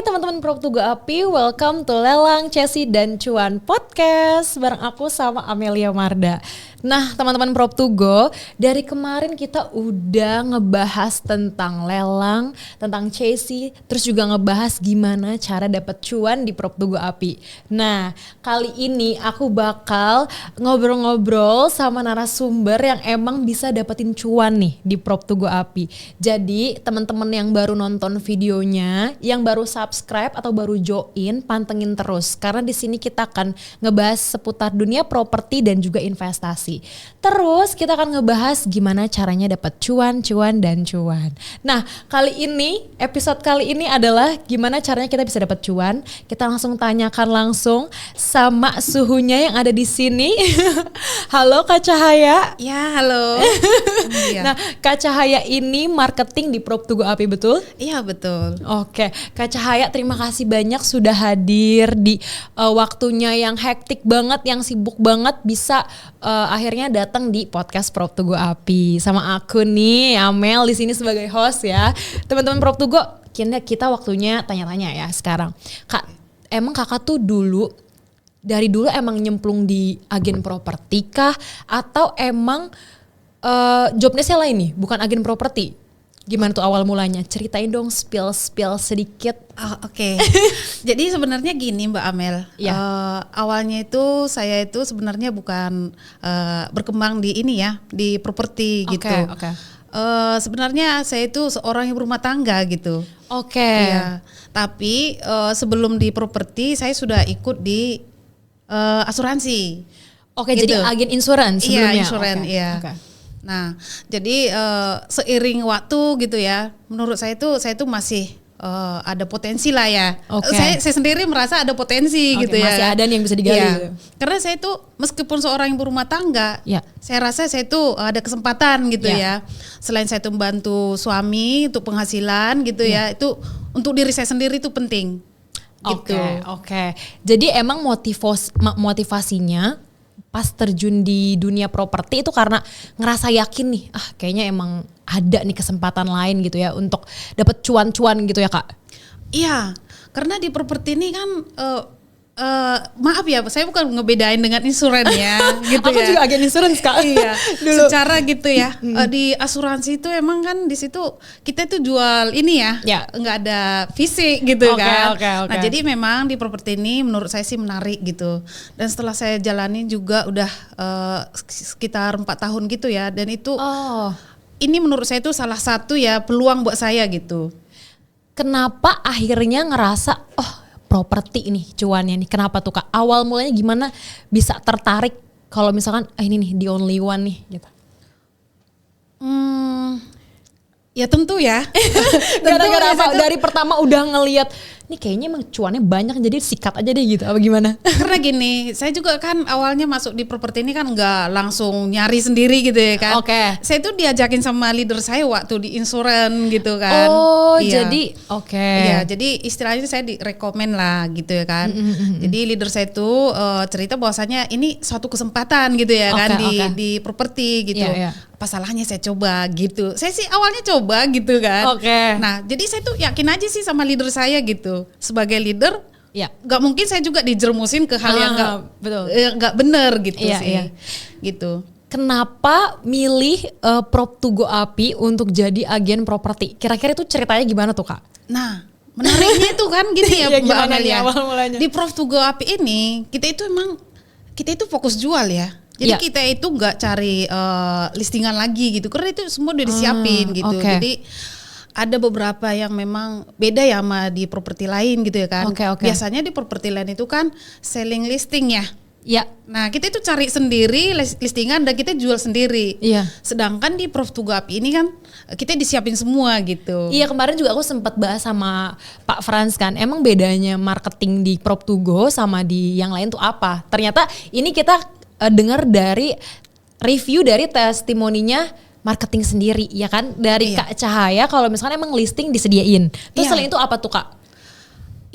teman-teman Prop Tugu Api, welcome to Lelang, Cesi, dan Cuan Podcast bareng aku sama Amelia Marda. Nah teman-teman Prop Tugo, dari kemarin kita udah ngebahas tentang lelang, tentang Cesi, terus juga ngebahas gimana cara dapet cuan di Prop Tugu Api. Nah kali ini aku bakal ngobrol-ngobrol sama narasumber yang emang bisa dapetin cuan nih di Prop Tugu Api. Jadi teman-teman yang baru nonton videonya, yang baru subscribe atau baru join, pantengin terus karena di sini kita akan ngebahas seputar dunia properti dan juga investasi. Terus kita akan ngebahas gimana caranya dapat cuan. Nah episode kali ini adalah gimana caranya kita bisa dapat cuan. Kita langsung tanyakan langsung sama suhunya yang ada di sini. Halo Kak Cahaya. Ya halo. Nah Kak Cahaya ini marketing di Prop Tugu Api, betul? Iya betul. Oke, Kak Cahaya terima kasih banyak sudah hadir di waktunya yang hektik banget, yang sibuk banget, bisa akhirnya datang di podcast Prop Tugu Api sama aku nih Amel di sini sebagai host ya. Teman-teman Prop Tugu, kita waktunya tanya-tanya ya sekarang. Kak, emang kakak tuh dari dulu emang nyemplung di agen properti kah? Atau emang jobnya saya lain nih, bukan agen properti? Gimana tuh awal mulanya? Ceritain dong, spill sedikit. Oke. Jadi sebenarnya gini Mbak Amel. Ya. Awalnya itu saya itu sebenarnya bukan berkembang di ini ya, di properti gitu. Oke. Sebenarnya saya itu seorang yang berumah tangga gitu. Oke. Iya. Tapi sebelum di properti saya sudah ikut di asuransi. Oke, gitu. jadi agen insurance sebelumnya. Iya, insurance, okay. iya. Okay. Nah, jadi seiring waktu gitu ya, menurut saya itu masih ada potensi lah ya. Okay. Saya sendiri merasa ada potensi gitu ya. Masih ada nih yang bisa digali. Iya. Gitu. Karena saya itu meskipun seorang yang berumah tangga, saya rasa saya itu ada kesempatan gitu ya. Selain saya itu membantu suami untuk penghasilan gitu ya, itu untuk diri saya sendiri itu penting. Oke. Jadi emang motivasinya pas terjun di dunia properti itu karena ngerasa yakin nih, kayaknya emang ada nih kesempatan lain gitu ya untuk dapat cuan-cuan gitu ya Kak? Iya, karena di properti ini kan maaf ya, saya bukan ngebedain dengan insuran ya, gitu Aku ya. juga agen insurance Kak. Iya, dulu. Secara gitu ya. Di asuransi itu emang kan di situ kita tuh jual ini ya, nggak ada fisik gitu kan. Okay. Nah jadi memang di properti ini menurut saya sih menarik gitu. Dan setelah saya jalani juga udah sekitar 4 tahun gitu ya. Dan itu ini menurut saya itu salah satu ya peluang buat saya gitu. Kenapa akhirnya ngerasa properti ini cuannya nih, kenapa tuh Kak? Awal mulanya gimana bisa tertarik kalau misalkan ini nih the only one nih gitu? Ya tentu ya. Gara-gara apa? Dari pertama udah ngelihat nih kayaknya emang cuannya banyak jadi sikat aja deh gitu, apa gimana? Karena gini, saya juga kan awalnya masuk di properti ini kan nggak langsung nyari sendiri gitu ya kan. Oke. Saya tuh diajakin sama leader saya waktu di insurance gitu kan. Jadi Iya, jadi istilahnya saya direkomen lah gitu ya kan. Jadi leader saya tuh cerita bahwasanya ini suatu kesempatan gitu ya kan di properti gitu. Apa salahnya saya coba gitu. Saya sih awalnya coba gitu kan. Nah, jadi saya tuh yakin aja sih sama leader saya gitu. Sebagai leader, nggak mungkin saya juga dijermusin ke hal yang nggak benar gitu sih. Gitu. Kenapa milih Prop Tugu Api untuk jadi agen properti? Kira-kira itu ceritanya gimana tuh Kak? Nah, menariknya itu kan gini ya Mbak Amelia. Di Prop Tugu Api ini kita itu fokus jual ya. Jadi kita itu nggak cari listingan lagi gitu, karena itu semua udah disiapin gitu. Jadi ada beberapa yang memang beda ya sama di properti lain gitu ya kan. Biasanya di properti lain itu kan selling listing ya. Nah kita itu cari sendiri listingan dan kita jual sendiri. Sedangkan di Prop Tugu Api ini kan kita disiapin semua gitu. Iya, kemarin juga aku sempat bahas sama Pak Frans kan. Emang bedanya marketing di Prop Tugu sama di yang lain tuh apa? Ternyata ini kita dengar dari review dari testimoninya marketing sendiri ya kan dari Kak Cahaya, kalau misalnya emang listing disediain. Terus selain itu apa tuh Kak?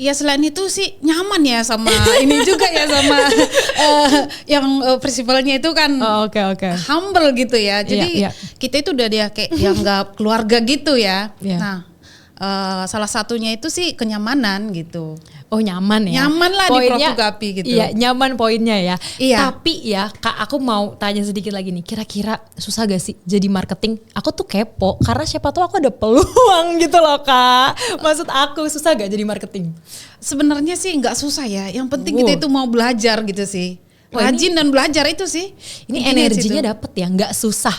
Ya selain itu sih nyaman ya sama ini juga ya sama yang prinsipalnya itu kan humble gitu ya. Jadi kita itu udah dia kayak yang nggak keluarga gitu ya. Nah salah satunya itu sih kenyamanan gitu. Oh nyaman ya. Nyaman lah poinnya, di Prof2Gapi gitu. Iya nyaman poinnya ya. Iya. Tapi ya Kak aku mau tanya sedikit lagi nih. Kira-kira susah gak sih jadi marketing? Aku tuh kepo karena siapa tahu aku ada peluang gitu loh Kak. Maksud aku susah gak jadi marketing? Sebenarnya sih nggak susah ya. Yang penting kita itu mau belajar gitu sih. Rajin dan belajar itu sih. Ini energinya dapet ya, nggak susah.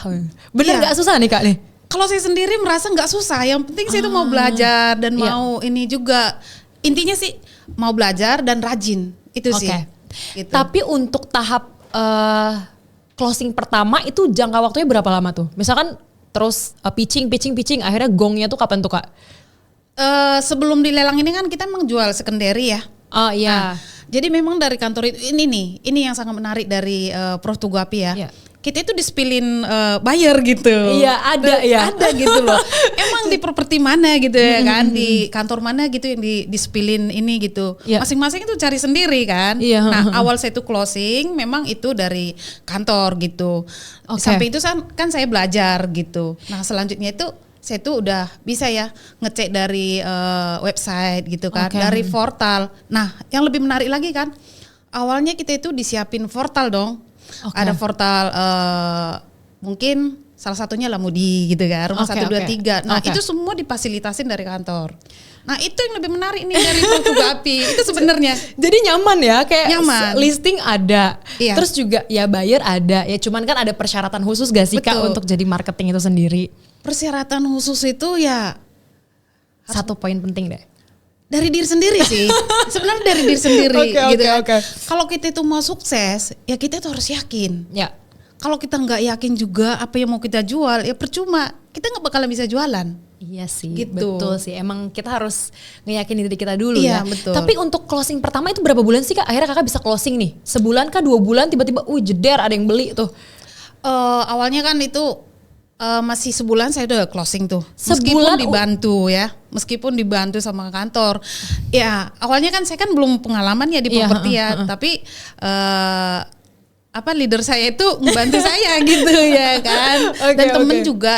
Bener nggak susah nih Kak nih? Kalau saya sendiri merasa nggak susah. Yang penting saya itu mau belajar dan mau ini juga. Intinya sih mau belajar dan rajin itu sih. Gitu. Tapi untuk tahap closing pertama itu jangka waktunya berapa lama tuh? Misalkan terus pitching akhirnya gongnya tuh kapan tuh Kak? Sebelum dilelang ini kan kita emang jual secondary ya. Oh iya. Nah, jadi memang dari kantor itu ini yang sangat menarik dari Prof2Gapi ya. Yeah. Kita itu disepilin buyer gitu. Iya ada ya. Ada gitu loh. Emang di properti mana gitu ya kan, di kantor mana gitu yang disepilin ini gitu. Masing-masing itu cari sendiri kan. Nah awal saya itu closing memang itu dari kantor gitu. Sampai itu kan saya belajar gitu. Nah selanjutnya itu saya tuh udah bisa ya ngecek dari website gitu kan, dari portal. Nah yang lebih menarik lagi kan, awalnya kita itu disiapin portal dong. Ada portal mungkin salah satunya Lamudi gitu kan, rumah 123. Nah itu semua difasilitasin dari kantor. Nah itu yang lebih menarik nih dari Prof2Gapi itu sebenarnya. Jadi nyaman ya, kayak nyaman. Listing ada, terus juga ya buyer ada. Ya cuman kan ada persyaratan khusus gak sih Kak untuk jadi marketing itu sendiri? Persyaratan khusus itu ya satu poin penting deh. Dari diri sendiri sih. Sebenarnya dari diri sendiri gitu kan. Kalau kita itu mau sukses, ya kita tuh harus yakin. Ya. Kalau kita nggak yakin juga apa yang mau kita jual, ya percuma. Kita nggak bakalan bisa jualan. Iya sih, gitu. Betul sih. Emang kita harus ngeyakinin diri kita dulu ya. Betul. Tapi untuk closing pertama itu berapa bulan sih Kak? Akhirnya Kakak bisa closing nih? Sebulan kah, 2 bulan tiba-tiba jeder ada yang beli tuh. Awalnya kan itu masih sebulan saya udah closing tuh. Sebulan Meskipun dibantu sama kantor. Ya, awalnya kan saya kan belum pengalaman ya di properti ya, tapi leader saya itu membantu saya gitu ya kan. Dan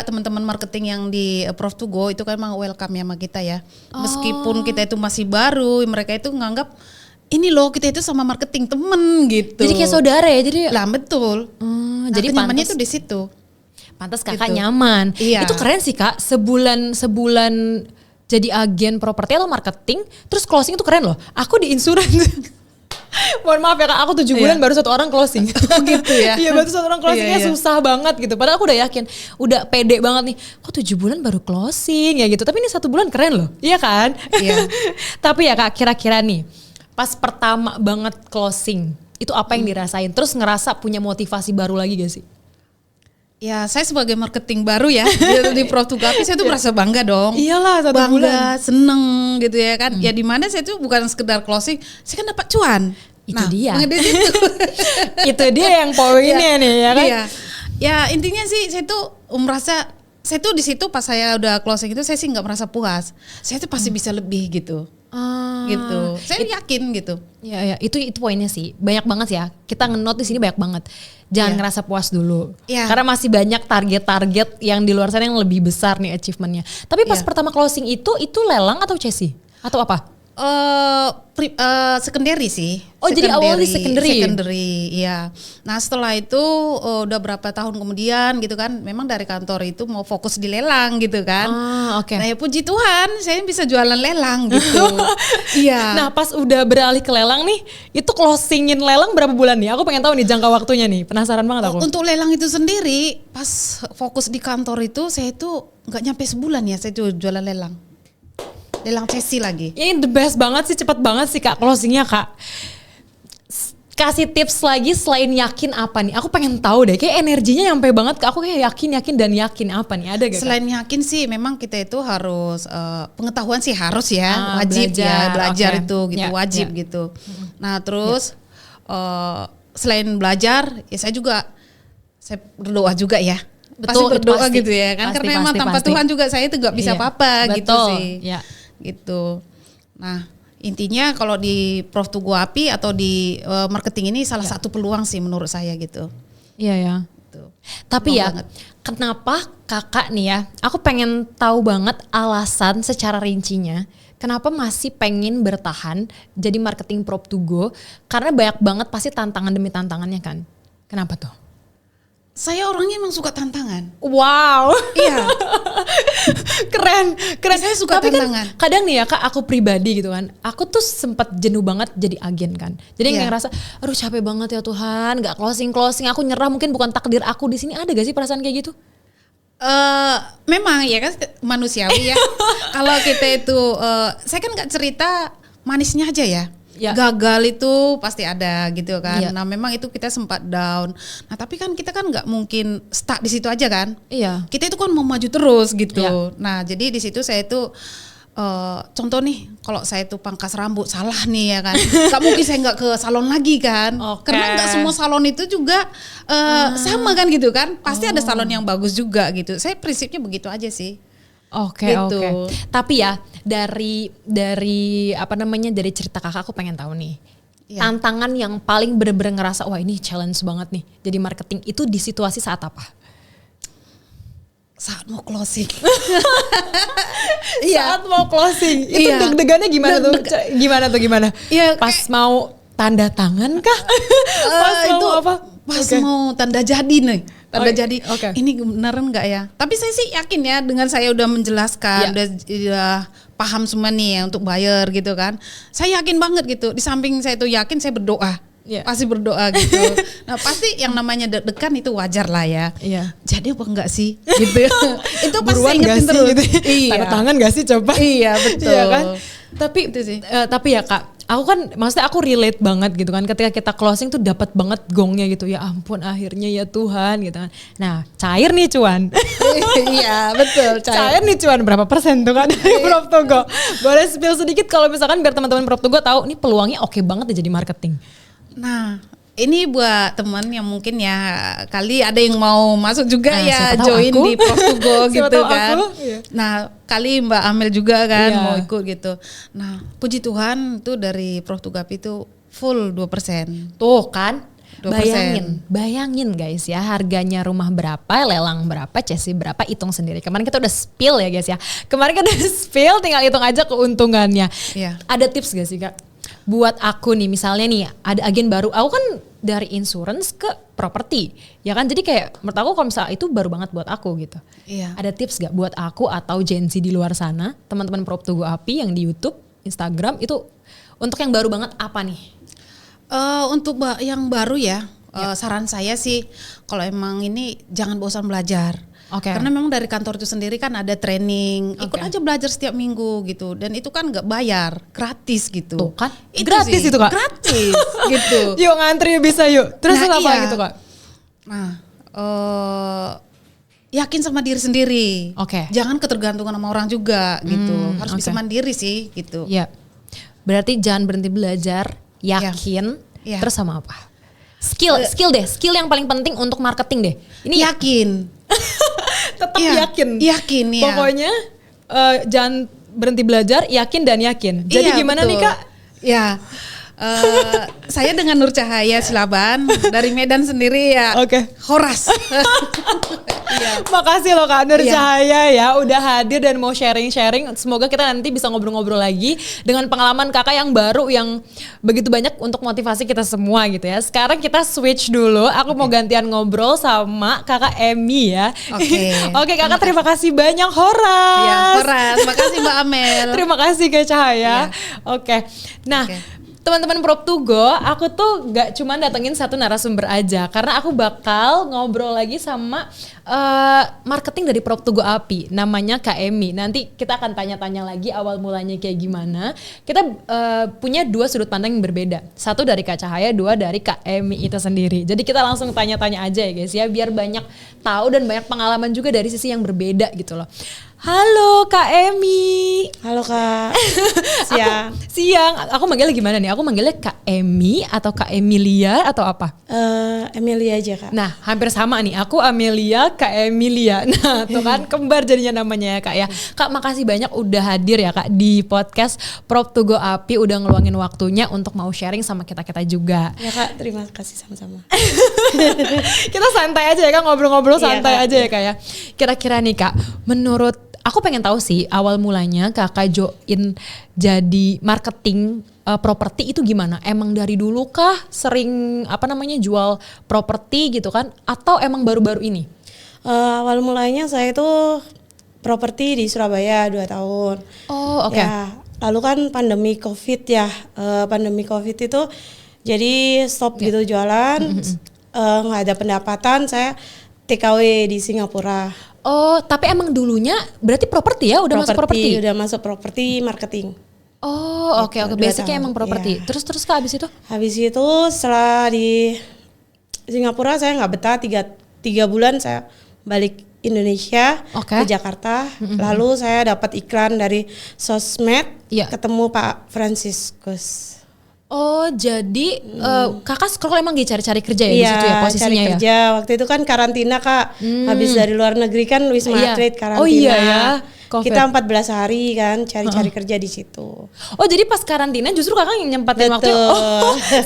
teman-teman marketing yang di Prof2Go itu kan emang welcome ya sama kita ya. Meskipun kita itu masih baru, mereka itu nganggap ini loh kita itu sama marketing temen gitu. Jadi kayak saudara ya. Jadi betul. Jadi nyamannya itu di situ. Pantas Kakak nyaman. Iya. Itu keren sih Kak. Sebulan jadi agen properti atau marketing, terus closing itu keren loh. Aku di insurance. Mohon maaf ya Kak, aku 7 bulan baru 1 orang closing. Gitu ya. Iya baru 1 orang closingnya susah banget gitu. Padahal aku udah yakin, udah pede banget nih. Kok 7 bulan baru closing ya gitu. Tapi ini 1 bulan keren loh. Iya kan? Iya. Tapi ya Kak, kira-kira nih pas pertama banget closing, itu apa yang dirasain? Terus ngerasa punya motivasi baru lagi gak sih? Ya saya sebagai marketing baru ya di Prof2Gapi saya tuh merasa bangga dong. Iyalah 1 bulan. Bangga, seneng gitu ya kan. Ya dimana saya tuh bukan sekedar closing, saya kan dapat cuan. Itu dia. Itu dia yang poinnya nih ya kan. Iya. Ya intinya sih saya tuh merasa, saya tuh di situ pas saya udah closing itu saya sih nggak merasa puas. Saya tuh pasti bisa lebih gitu. Gitu. Saya yakin gitu. Ya itu poinnya sih. Banyak banget ya. Kita nge-note di sini banyak banget. Jangan ngerasa puas dulu. Karena masih banyak target-target yang di luar sana yang lebih besar nih achievementnya. Tapi pas pertama closing itu lelang atau chassis? Atau apa? Secondary sih. Jadi awalnya secondary. Iya. Nah setelah itu udah berapa tahun kemudian gitu kan, memang dari kantor itu mau fokus di lelang gitu kan. Nah ya puji Tuhan saya bisa jualan lelang gitu. Iya. Nah pas udah beralih ke lelang nih, itu closingin lelang berapa bulan nih? Aku pengen tahu nih jangka waktunya nih, penasaran banget aku. Untuk lelang itu sendiri, pas fokus di kantor itu saya itu nggak nyampe sebulan ya saya jualan lelang. Lelang chassis lagi. Ini the best banget sih, cepet banget sih Kak closingnya Kak. Kasih tips lagi selain yakin apa nih? Aku pengen tahu deh, kayak energinya nyampe banget ke aku, kayak yakin dan yakin apa nih? Ada gak? Selain yakin sih memang kita itu harus pengetahuan sih harus ya, wajib belajar itu gitu, wajib gitu. Nah terus selain belajar ya saya berdoa juga ya. Betul, pasti berdoa gitu ya kan, karena memang tanpa Tuhan juga saya itu gak bisa apa-apa gitu sih. Gitu. Nah intinya kalau di Prof2Gapi atau di marketing ini salah satu peluang sih menurut saya gitu. Iya ya. Tapi ya, banget. kenapa kakak nih ya, aku pengen tahu banget alasan secara rincinya, kenapa masih pengen bertahan jadi marketing Prop to Go, karena banyak banget pasti tantangan demi tantangannya kan. Kenapa tuh? Saya orangnya emang suka tantangan. Wow. Iya. keren. Saya suka Tapi tantangan. Kan, kadang nih ya kak, aku pribadi gitu kan, aku tuh sempat jenuh banget jadi agen kan. Jadi kayak ngerasa, aduh capek banget ya Tuhan, gak closing, aku nyerah, mungkin bukan takdir aku di sini. Ada gak sih perasaan kayak gitu? Memang ya kan manusiawi ya. Kalau kita itu, saya kan nggak cerita manisnya aja ya. Gagal itu pasti ada gitu kan. Nah memang itu kita sempat down. Nah tapi kan kita kan nggak mungkin stuck di situ aja kan. Kita itu kan mau maju terus gitu. Nah jadi di situ saya itu contoh nih, kalau saya itu pangkas rambut salah nih ya kan, gak mungkin saya nggak ke salon lagi kan, karena nggak semua salon itu juga sama kan gitu kan, pasti ada salon yang bagus juga gitu. Saya prinsipnya begitu aja sih. Oke. Tapi ya dari apa namanya, dari cerita kakak aku pengen tahu nih, tantangan yang paling bener-bener ngerasa wah ini challenge banget nih jadi marketing itu di situasi saat apa? Saat mau closing. Saat mau closing. Itu deg-degannya gimana tuh? Gimana? Iya, pas mau tanda tangan kah? Pas itu mau apa? Pas mau tanda jadi nih. Tanda jadi. Ini beneran enggak ya? Tapi saya sih yakin ya, dengan saya udah menjelaskan, udah paham semua nih ya untuk buyer gitu kan. Saya yakin banget gitu. Di samping saya itu yakin, saya berdoa. Pasti berdoa gitu. Nah pasti yang namanya deg-degan itu wajar lah ya. Jadi apa enggak sih gitu. Itu pasti ingetin terus gitu. Tanda tangan gak sih coba. Iya betul. Iya kan. Tapi ya kak, aku kan maksudnya aku relate banget gitu kan, ketika kita closing tuh dapat banget gongnya gitu, ya ampun akhirnya ya Tuhan gitu kan. Nah cair nih cuan. Iya betul, cair nih cuan, berapa persen tuh kan dari Prop to Go? Boleh spill sedikit kalau misalkan biar teman-teman Prop to Go tahu ini peluangnya oke banget ya jadi marketing. Nah ini buat teman yang mungkin ya kali ada yang mau masuk juga ya join di Prop to Go gitu kan. Nah kali Mbak Amel juga kan mau ikut gitu. Nah puji Tuhan tuh dari Prop to Go itu full 2%. Tuh kan. 2%. Bayangin guys ya, harganya rumah berapa, lelang berapa, CC berapa, hitung sendiri. Kemarin kita udah spill ya guys ya. Kemarin kita udah spill, tinggal hitung aja keuntungannya. Ada tips gak sih kak? Buat aku nih misalnya nih ada agen baru, aku kan dari insurance ke properti ya kan, jadi kayak menurut aku kalau misalnya itu baru banget buat aku gitu. Ada tips gak buat aku atau Gen Z di luar sana, teman-teman Prop to Go API yang di YouTube, Instagram itu untuk yang baru banget apa nih? Untuk yang baru ya, saran saya sih kalau emang ini jangan bosan belajar. Karena memang dari kantor itu sendiri kan ada training, ikut aja belajar setiap minggu gitu, dan itu kan nggak bayar, gratis gitu. Tuh kan, gratis itu kak? Gratis gitu. Yuk ngantri bisa yuk. Terus apa gitu kak? Nah, yakin sama diri sendiri. Jangan ketergantungan sama orang juga gitu. Harus bisa mandiri sih gitu. Berarti jangan berhenti belajar, yakin, terus sama apa? Skill deh, skill yang paling penting untuk marketing deh. Ini yakin. Tetap yakin ya. Pokoknya jangan berhenti belajar, yakin dan yakin. Jadi gimana nih kak? Saya dengan Nur Cahaya Silaban dari Medan sendiri ya. Horas. Makasih loh Kak Nur Cahaya ya udah hadir dan mau sharing-sharing. Semoga kita nanti bisa ngobrol-ngobrol lagi dengan pengalaman kakak yang baru yang begitu banyak untuk motivasi kita semua gitu ya. Sekarang kita switch dulu. Aku mau gantian ngobrol sama kakak Emi ya. Oke kakak, terima kasih banyak Horas. Horas. Makasih Mbak Amel. Terima kasih Kak Cahaya. Nah. Teman-teman Prop to Go, aku tuh gak cuma datengin satu narasumber aja, karena aku bakal ngobrol lagi sama marketing dari Prop to Go API, namanya Kak Emi. Nanti kita akan tanya-tanya lagi awal mulanya kayak gimana. Kita punya dua sudut pandang yang berbeda, satu dari Kak Cahaya, dua dari Kak Emi itu sendiri. Jadi kita langsung tanya-tanya aja ya guys ya, biar banyak tahu dan banyak pengalaman juga dari sisi yang berbeda gitu loh. Halo Kak Emi. Halo Kak. Siang. Siang. Aku manggilnya gimana nih? Aku manggilnya Kak Emi atau Kak Emilia atau apa? Emilia aja Kak. Nah, hampir sama nih. Aku Amelia, Kak Emilia. Nah, tuh kan kembar jadinya namanya ya Kak ya. Kak, makasih banyak udah hadir ya Kak di podcast Prop to Go API, udah ngeluangin waktunya untuk mau sharing sama kita-kita juga. Ya Kak, terima kasih sama-sama. Kita santai aja ya Kak, ngobrol-ngobrol santai Kak, aja ya Kak ya. Kira-kira nih Kak, menurut aku pengen tahu sih awal mulanya Kakak join jadi marketing properti itu gimana? Emang dari dulu kah sering jual properti gitu kan? Atau emang baru-baru ini? Awal mulanya saya itu properti di Surabaya 2 tahun. Oh oke. Ya, lalu kan pandemi COVID ya. Pandemi COVID itu jadi stop gitu jualan. Nggak ada pendapatan, saya TKW di Singapura. Oh, tapi emang dulunya berarti properti ya? Udah masuk properti? Udah masuk properti marketing. Oh, oke. Basicnya emang properti. Ya. Terus Kak abis itu? Habis itu setelah di Singapura saya nggak betah, 3 bulan saya balik Indonesia ke Jakarta. Lalu saya dapat iklan dari sosmed, ketemu Pak Franciscus. Oh, jadi Kakak scroll emang cari-cari kerja ya di situ ya posisinya cari kerja. Waktu itu kan karantina Kak. Habis dari luar negeri kan Wisma Atlet karantina. Oh iya ya. COVID. Kita 14 hari kan cari-cari kerja di situ. Oh, jadi pas karantina justru Kakak yang nyempatin waktu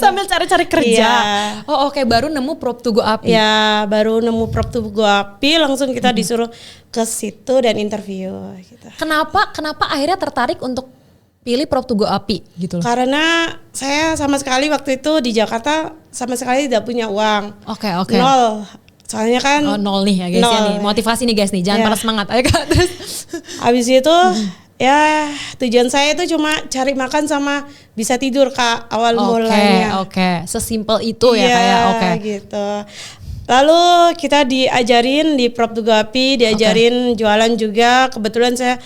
sambil cari-cari kerja. Iya. Oh, oke, baru nemu Prop to Go API. Ya, baru nemu Prop to Go API, langsung kita disuruh ke situ dan interview gitu. Kenapa akhirnya tertarik untuk pilih Prop to Go API gitu loh? Karena saya sama sekali waktu itu di Jakarta sama sekali tidak punya uang. Oke. Nol. Soalnya kan nol nih ya guys ya nih. Motivasi nih guys nih. Jangan patah semangat. Ayo Kak. Terus habis itu ya tujuan saya itu cuma cari makan sama bisa tidur Kak awal mulanya. Oke. Sesimpel itu ya Kak ya. Oke. Gitu. Lalu kita diajarin di Prop to Go API, diajarin jualan juga. Kebetulan saya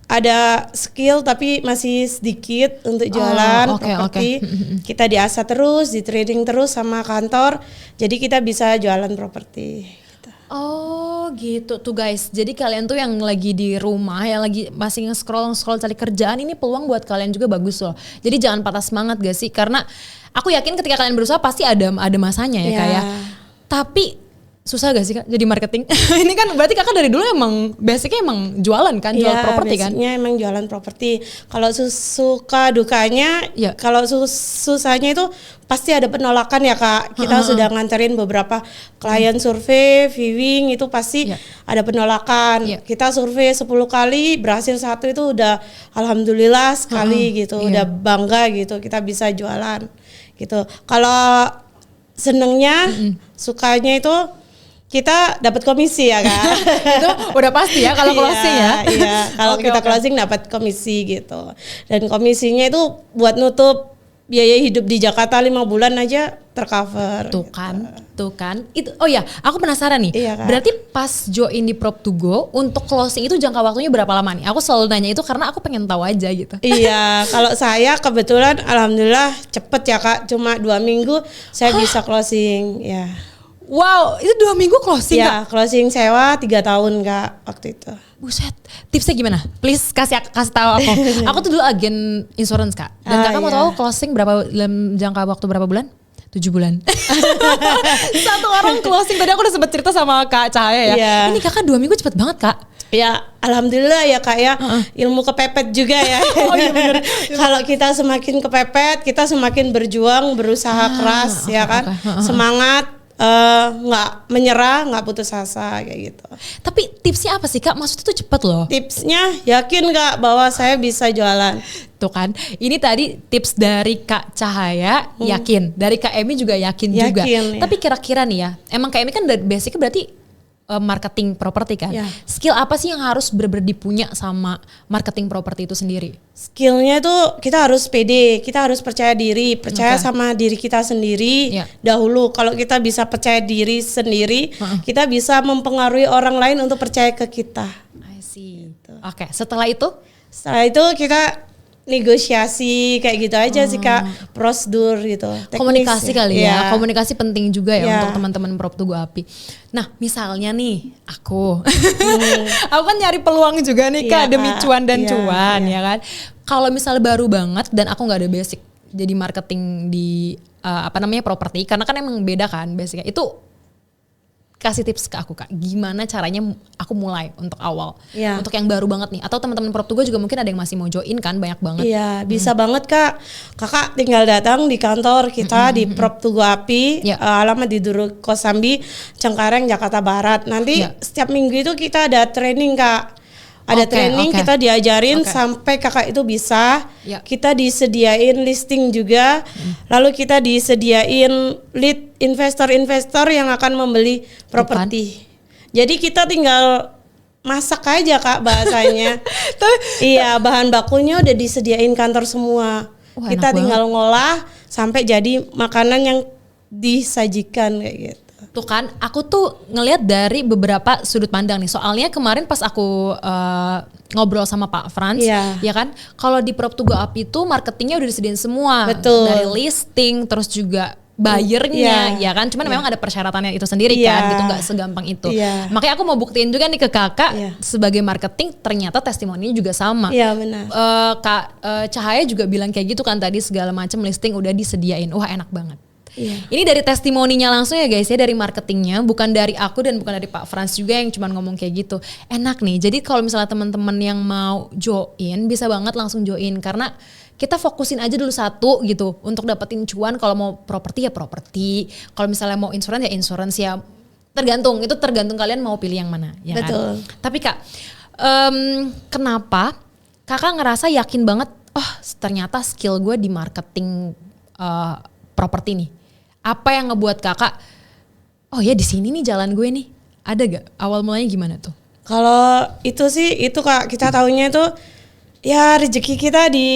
ada skill tapi masih sedikit untuk jualan properti. Kita diasah terus, di training terus sama kantor. Jadi kita bisa jualan properti. Gitu. Oh gitu tuh guys. Jadi kalian tuh yang lagi di rumah, yang lagi masih nge-scroll cari kerjaan, ini peluang buat kalian juga bagus loh. Jadi jangan patah semangat gak sih? Karena aku yakin ketika kalian berusaha pasti ada masanya ya Kak ya. Tapi susah gak sih Kak jadi marketing? Ini kan berarti Kakak dari dulu emang basicnya emang jualan kan, jual properti kan? Iya, emang jualan properti. Kalau suka dukanya, kalau susahnya itu pasti ada penolakan ya Kak. Kita sudah nganterin beberapa klien survei, viewing, itu pasti ada penolakan. Kita survei 10 kali, berhasil 1 itu udah alhamdulillah sekali gitu, udah bangga gitu kita bisa jualan gitu. Kalau senengnya, sukanya itu kita dapat komisi ya Kak. Itu udah pasti ya kalau closing ya. Iya, kalau kita closing dapat komisi gitu. Dan komisinya itu buat nutup biaya hidup di Jakarta 5 bulan aja tercover. Tuh kan. Itu aku penasaran nih. Iya, Kak. Berarti pas join di Prop to Go untuk closing itu jangka waktunya berapa lama nih? Aku selalu nanya itu karena aku pengen tahu aja gitu. Iya, kalau saya kebetulan alhamdulillah cepet ya Kak. Cuma 2 minggu saya bisa closing ya. Wow, itu 2 minggu closing Kak? Ya, closing sewa 3 tahun Kak waktu itu. Buset, tipsnya gimana? Please kasih tahu aku. Aku tuh dulu agen insurance Kak. Dan Kakak mau tahu closing dalam jangka waktu berapa bulan? 7 bulan. 1 orang closing. Tadi aku udah sempet cerita sama Kak Cahaya ya. Ini Kakak 2 minggu cepet banget Kak. Ya alhamdulillah ya Kak ya, ilmu kepepet juga ya. Kalau kita semakin kepepet, kita semakin berjuang, berusaha keras ya kan. Semangat. Nggak menyerah, nggak putus asa kayak gitu. Tapi tipsnya apa sih Kak? Maksudnya tuh cepet loh. Tipsnya yakin nggak bahwa saya bisa jualan? Tuh kan, ini tadi tips dari Kak Cahaya yakin, dari Kak Emi juga yakin juga. Ya. Tapi kira-kira nih ya, emang Kak Emi kan basicnya berarti marketing properti kan. Skill apa sih yang harus bener-bener dipunya sama marketing properti itu sendiri? Skillnya tuh kita harus pede, kita harus percaya diri, percaya sama diri kita sendiri dahulu. Kalau kita bisa percaya diri sendiri, kita bisa mempengaruhi orang lain untuk percaya ke kita. I see. Oke, setelah itu? Setelah itu kita negosiasi kayak gitu aja sih Kak, prosedur gitu. Teknis, komunikasi kali ya. Komunikasi penting juga ya untuk teman-teman Prop Tugu Api. Nah, misalnya nih aku aku kan nyari peluang juga nih Kak demi cuan dan cuan ya kan. Kalau misalnya baru banget dan aku nggak ada basic jadi marketing di properti, karena kan emang beda kan basicnya. Itu kasih tips ke aku Kak, gimana caranya aku mulai untuk awal, untuk yang baru banget nih, atau teman-teman Prop Tugo juga mungkin ada yang masih mau join kan, banyak banget. Iya, bisa banget Kak. Kakak tinggal datang di kantor kita di Prop Tugo Api, alamat di Duru Kosambi, Cengkareng, Jakarta Barat. Nanti setiap minggu itu kita ada training Kak. Ada training, kita diajarin sampai kakak itu bisa. Kita disediain listing juga. Lalu kita disediain lead investor-investor yang akan membeli properti. Jadi kita tinggal masak aja Kak bahasanya. Iya, bahan bakunya udah disediain kantor semua. Kita tinggal ngolah sampai jadi makanan yang disajikan kayak gitu. Tuh kan, aku tuh ngelihat dari beberapa sudut pandang nih. Soalnya kemarin pas aku ngobrol sama Pak Frans, ya kan, kalau di Prop Tugo Api tuh marketingnya udah disediain semua. Betul. Dari listing, terus juga buyernya, ya kan. Cuman memang ada persyaratannya itu sendiri kan, gitu, nggak segampang itu. Makanya aku mau buktiin juga nih ke kakak, sebagai marketing ternyata testimoninya juga sama. Iya benar. Kak Cahaya juga bilang kayak gitu kan tadi, segala macam listing udah disediain. Wah enak banget. Ini dari testimoninya langsung ya guys ya, dari marketingnya, bukan dari aku dan bukan dari Pak Frans juga yang cuma ngomong kayak gitu. Enak nih, jadi kalau misalnya teman-teman yang mau join bisa banget langsung join, karena kita fokusin aja dulu satu gitu untuk dapetin cuan. Kalau mau properti ya properti, kalau misalnya mau insurance ya insurance, ya tergantung, itu tergantung kalian mau pilih yang mana ya. Betul. Kan? Tapi Kak, kenapa kakak ngerasa yakin banget, oh ternyata skill gue di marketing properti nih? Apa yang ngebuat kakak, oh ya di sini nih jalan gue nih? Ada gak? Awal mulanya gimana tuh? Kalau itu sih, itu Kak, kita tahunya itu ya rezeki kita di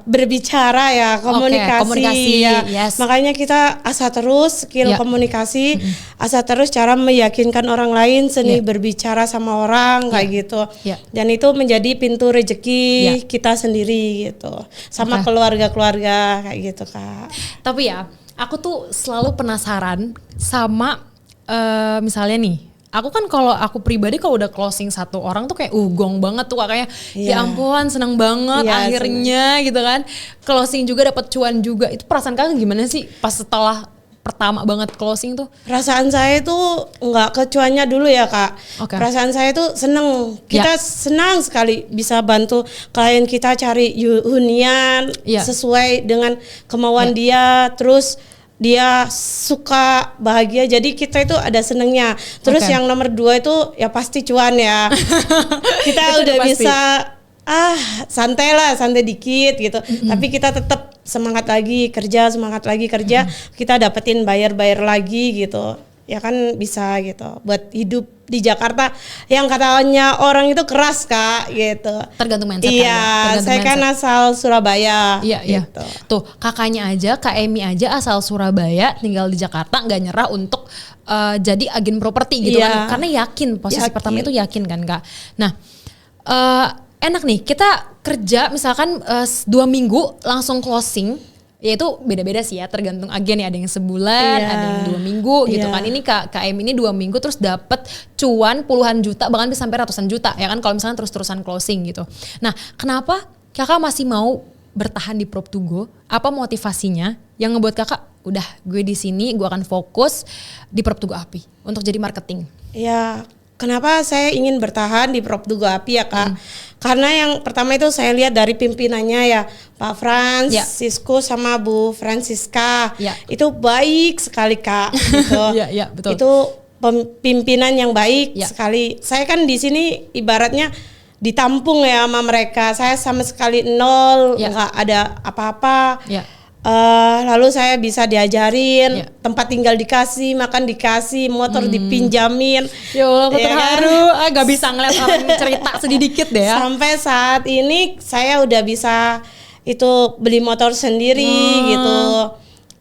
berbicara ya, komunikasi ya. Makanya kita asah terus skill komunikasi, asah terus cara meyakinkan orang lain, seni berbicara sama orang kayak gitu. Dan itu menjadi pintu rezeki kita sendiri gitu, sama keluarga-keluarga kayak gitu Kak. Tapi ya, aku tuh selalu penasaran sama misalnya nih, aku kan kalau aku pribadi kalau udah closing satu orang tuh kayak gong banget tuh kakaknya. Ya ampun, seneng banget akhirnya gitu kan. Closing juga dapat cuan juga. Itu perasaan kakak gimana sih pas setelah pertama banget closing tuh? Perasaan saya tuh nggak ke cuannya dulu ya Kak. Perasaan saya tuh seneng. Kita senang sekali bisa bantu klien kita cari hunian sesuai dengan kemauan dia. Terus dia suka, bahagia, jadi kita itu ada senengnya. Terus yang nomor 2 itu ya pasti cuan ya. Kita udah bisa santai dikit gitu. Tapi kita tetap semangat lagi kerja, kita dapetin bayar lagi gitu. Ya kan bisa gitu buat hidup di Jakarta yang katanya orang itu keras Kak gitu. Tergantung mindset. Iya, saya kan asal Surabaya. Iya, gitu. Tuh kakaknya aja, Kak Emi aja asal Surabaya, tinggal di Jakarta, nggak nyerah untuk jadi agen properti gitu kan. Karena yakin posisi pertama itu yakin kan Kak. Nah, enak nih kita kerja misalkan 2 minggu langsung closing. Ya itu beda-beda sih ya, tergantung agen ya, ada yang sebulan, ada yang 2 minggu gitu kan. Ini KM ini 2 minggu terus dapat cuan puluhan juta, bahkan bisa sampai ratusan juta ya kan kalau misalnya terus-terusan closing gitu. Nah, kenapa kakak masih mau bertahan di Prop Tugo? Apa motivasinya yang ngebuat kakak udah gue di sini, gue akan fokus di Prop Tugo Api untuk jadi marketing? Ya, kenapa saya ingin bertahan di Prop Tugo Api ya Kak? Karena yang pertama itu saya lihat dari pimpinannya ya, Pak Frans, Sisko sama Bu Francisca. Itu baik sekali Kak gitu. Betul. Itu pimpinan yang baik sekali. Saya kan di sini ibaratnya ditampung ya sama mereka. Saya sama sekali nol, nggak ada apa-apa. Lalu saya bisa diajarin, tempat tinggal dikasih, makan dikasih, motor dipinjamin. Ya Allah, aku terharu. Gak bisa ngeliat orang cerita sedikit deh ya. Sampai saat ini saya udah bisa itu beli motor sendiri gitu.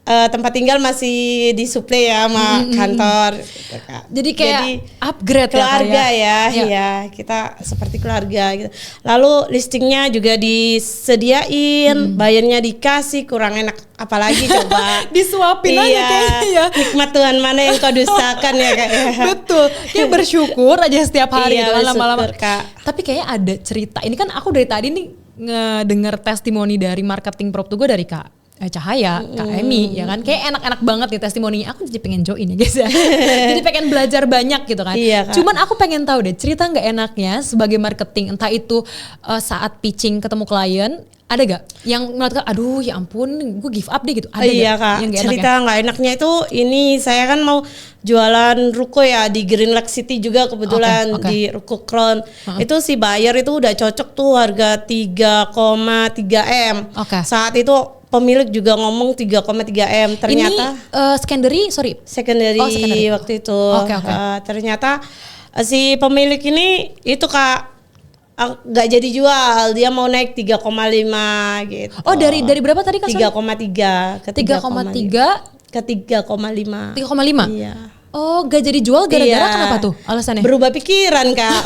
tempat tinggal masih disuplai ya sama kantor gitu, Kak. Jadi kayak upgrade keluarga ya, kita seperti keluarga gitu. Lalu listingnya juga disediain, bayarnya dikasih, kurang enak apalagi coba. Disuapin aja kayaknya ya. Nikmat Tuhan mana yang kau dustakan ya Kak. Betul, kayak bersyukur aja setiap hari gitu lama-lama. Tapi kayaknya ada cerita, ini kan aku dari tadi nih ngedenger testimoni dari marketing Prop to Go dari Kak Cahaya, Kak Emi, ya kan, kayak enak-enak banget nih testimoninya. Aku jadi pengen join ya guys ya. Jadi pengen belajar banyak gitu kan. Iya, cuman aku pengen tahu deh cerita nggak enaknya sebagai marketing, entah itu saat pitching ketemu klien, ada gak yang menurut Kak, aduh ya ampun gue give up deh gitu, ada iya gak? Kak, yang cerita nggak enaknya itu ini saya kan mau jualan ruko ya di Green Lake City juga kebetulan di Ruko Crown. Itu si buyer itu udah cocok tuh harga 3,3 M. Saat itu pemilik juga ngomong 3,3 M. Ternyata ini secondary waktu itu. Ternyata si pemilik ini itu Kak nggak jadi jual, dia mau naik 3,5 gitu. Oh dari berapa tadi Kak? 3,3 ke 3,5. Ke 3,5. 3,5? Iya. Oh gak jadi jual gara-gara kenapa tuh alasannya? Berubah pikiran Kak.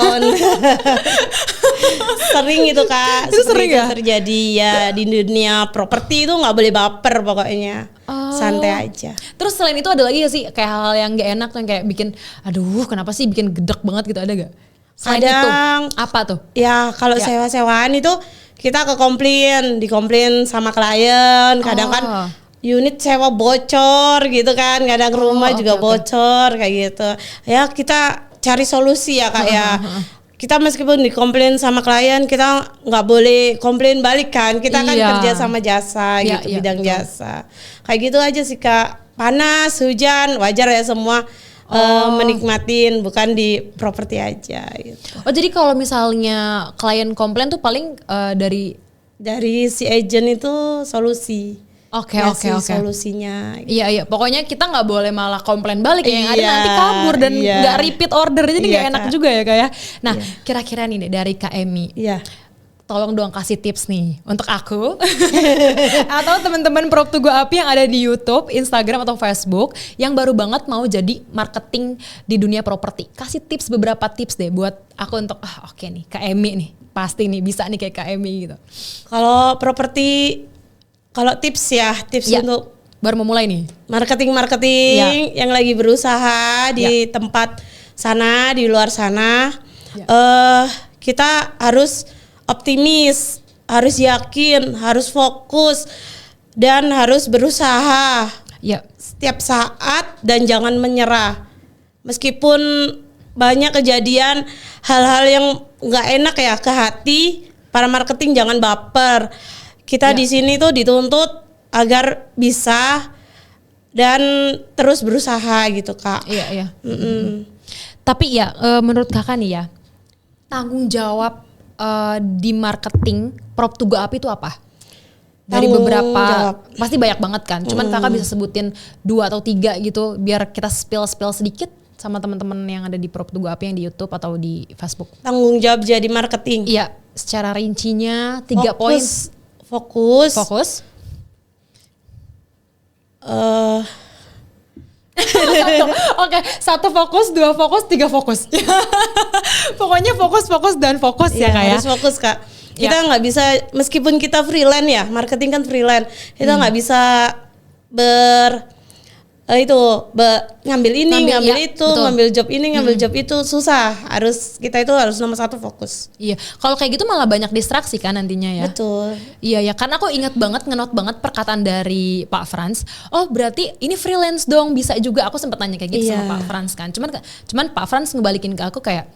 Sering itu Kak. Itu sering ya? Terjadi ya di dunia properti itu nggak boleh baper pokoknya. Santai aja. Terus selain itu ada lagi gak sih kayak hal yang gak enak yang kayak bikin aduh kenapa sih bikin gedek banget gitu, ada gak? Selain itu apa tuh? Ya kalau sewa-sewaan itu kita dikomplain sama klien. Kadang kan unit sewa bocor gitu kan, kadang rumah juga bocor kayak gitu. Ya kita cari solusi ya Kak ya. Kita meskipun dikomplain sama klien, kita nggak boleh komplain balik kan. Kita kan kerja sama jasa gitu, bidang jasa. Kayak gitu aja sih Kak. Panas, hujan, wajar ya semua. Menikmatin, bukan di properti aja gitu. Oh jadi kalau misalnya klien komplain tuh paling dari si agent itu solusi. Oke. Solusinya. Gitu. Iya. Pokoknya kita nggak boleh malah komplain balik ya. Yang ada nanti kabur dan nggak repeat order, jadi nggak enak juga ya Kak ya. Nah kira-kira nih deh dari Kak Emi. Iya. Tolong dong kasih tips nih untuk aku atau teman-teman Prop to Go Api yang ada di YouTube, Instagram atau Facebook yang baru banget mau jadi marketing di dunia properti. Kasih tips, beberapa tips deh buat aku untuk oke nih Kak Emi nih pasti nih bisa nih kayak Kak Emi gitu. Kalau properti, kalau tips untuk baru memulai nih marketing yang lagi berusaha di tempat sana, di luar sana, kita harus optimis, harus yakin, harus fokus, dan harus berusaha setiap saat dan jangan menyerah. Meskipun banyak kejadian hal-hal yang nggak enak ya ke hati, para marketing jangan baper. Kita di sini tuh dituntut agar bisa dan terus berusaha gitu Kak. Iya. Tapi ya menurut Kakak nih ya, tanggung jawab di marketing Prop to Go Api itu apa? Dari beberapa pasti banyak banget kan. Cuman Kakak bisa sebutin 2 atau 3 gitu biar kita spill sedikit sama teman-teman yang ada di Prop to Go Api yang di YouTube atau di Facebook. Tanggung jawab jadi marketing. Iya, secara rincinya 3 poin. Fokus. Satu fokus, 2 fokus, 3 fokus. Pokoknya fokus dan fokus ya Kak ya. Harus fokus Kak. Kita nggak bisa, meskipun kita freelance ya, marketing kan freelance, kita nggak bisa ngambil ini, ngambil itu, betul. Ngambil job ini, ngambil job itu, susah. Kita itu harus nomor 1 fokus. Iya, kalau kayak gitu malah banyak distraksi kan nantinya ya. Betul. Iya, karena aku ngenot banget perkataan dari Pak Frans. Oh berarti ini freelance dong, bisa juga. Aku sempat nanya kayak gitu sama Pak Frans kan. Cuman Pak Frans ngebalikin ke aku kayak,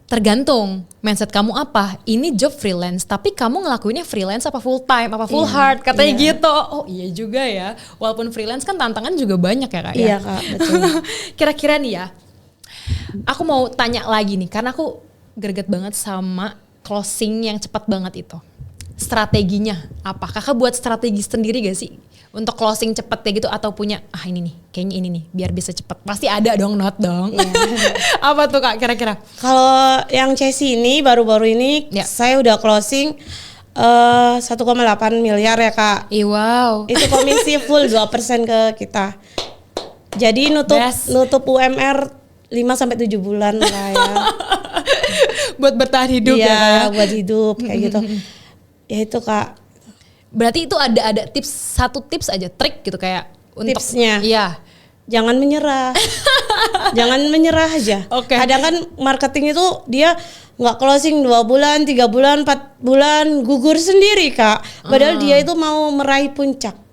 tergantung mindset kamu apa. Ini job freelance, tapi kamu ngelakuinnya freelance apa full time, apa full hard, katanya gitu. Oh iya juga ya. Walaupun freelance kan tantangan juga banyak ya Kak ya. Iya Kak, betul. Kira-kira nih ya, aku mau tanya lagi nih, karena aku greget banget sama closing yang cepat banget itu. Strateginya apa? Kakak buat strategi sendiri gak sih? Untuk closing cepet ya gitu, atau punya ini nih, kayaknya ini nih biar bisa cepet. Pasti ada dong, not dong. Apa tuh Kak kira-kira? Kalau yang Chessy ini baru-baru ini saya udah closing 1,8 miliar ya Kak. Wow. Itu komisi full 2% ke kita. Jadi nutup UMR 5-7 bulan lah ya. Buat bertahan hidup ya Kak. Iya, buat hidup kayak gitu. Ya itu Kak. Berarti itu ada satu tips aja, trik gitu kayak untuk tipsnya. Iya. Jangan menyerah. Jangan menyerah aja. Okay. Kadang kan marketing itu dia nggak closing 2 bulan, 3 bulan, 4 bulan, gugur sendiri Kak. Padahal dia itu mau meraih puncak.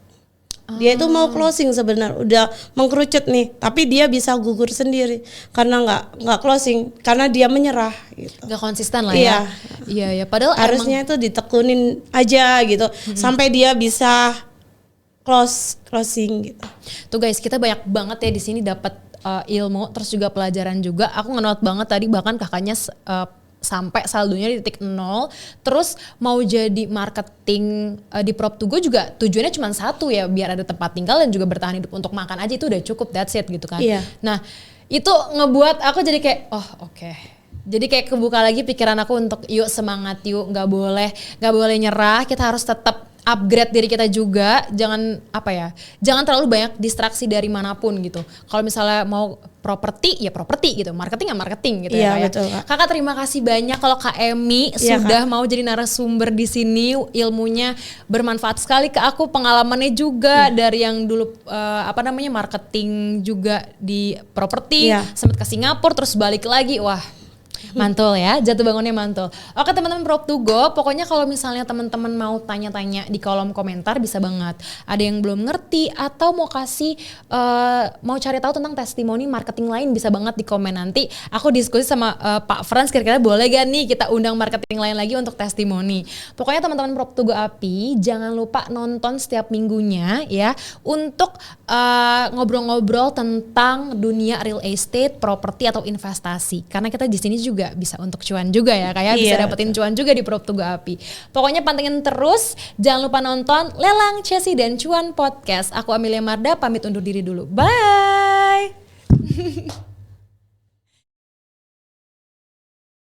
Dia itu mau closing sebenarnya, udah mengkerucut nih, tapi dia bisa gugur sendiri karena nggak closing, karena dia menyerah gitu. Nggak konsisten lah ya. Iya. Padahal harusnya itu ditekunin aja gitu, sampai dia bisa closing gitu. Tuh guys, kita banyak banget ya di sini dapat ilmu, terus juga pelajaran juga. Aku nge-note banget tadi bahkan kakaknya sampai saldonya di titik 0, terus mau jadi marketing di Prop2Go juga tujuannya cuma satu ya, biar ada tempat tinggal dan juga bertahan hidup, untuk makan aja itu udah cukup, that's it gitu kan. Iya. Nah itu ngebuat aku jadi kayak oke. Jadi kayak kebuka lagi pikiran aku untuk yuk semangat yuk, nggak boleh nyerah, kita harus tetap upgrade diri kita juga, jangan terlalu banyak distraksi dari manapun gitu. Kalau misalnya mau properti ya properti gitu, marketing ya marketing gitu ya Kak. Betul, Kak. Kakak terima kasih banyak kalau Kak Emi sudah mau jadi narasumber di sini, ilmunya bermanfaat sekali ke aku, pengalamannya juga dari yang dulu marketing juga di properti, sempat ke Singapura terus balik lagi, wah. Mantul ya, jatuh bangunnya mantul. Oke teman-teman Prop2Go, pokoknya kalau misalnya teman-teman mau tanya-tanya di kolom komentar bisa banget. Ada yang belum ngerti atau mau kasih, mau cari tahu tentang testimoni marketing lain bisa banget di komen nanti. Aku diskusi sama Pak Frans, kira-kira boleh gak nih kita undang marketing lain lagi untuk testimoni. Pokoknya teman-teman Prop2Go API, jangan lupa nonton setiap minggunya ya untuk ngobrol-ngobrol tentang dunia real estate, properti atau investasi. Karena kita di sini juga bisa untuk cuan juga ya, kayak bisa dapetin cuan juga di Prop2Go API. Pokoknya pantengin terus, jangan lupa nonton Lelang, Chessy dan Cuan Podcast. Aku Amelia Marda pamit undur diri dulu. Bye.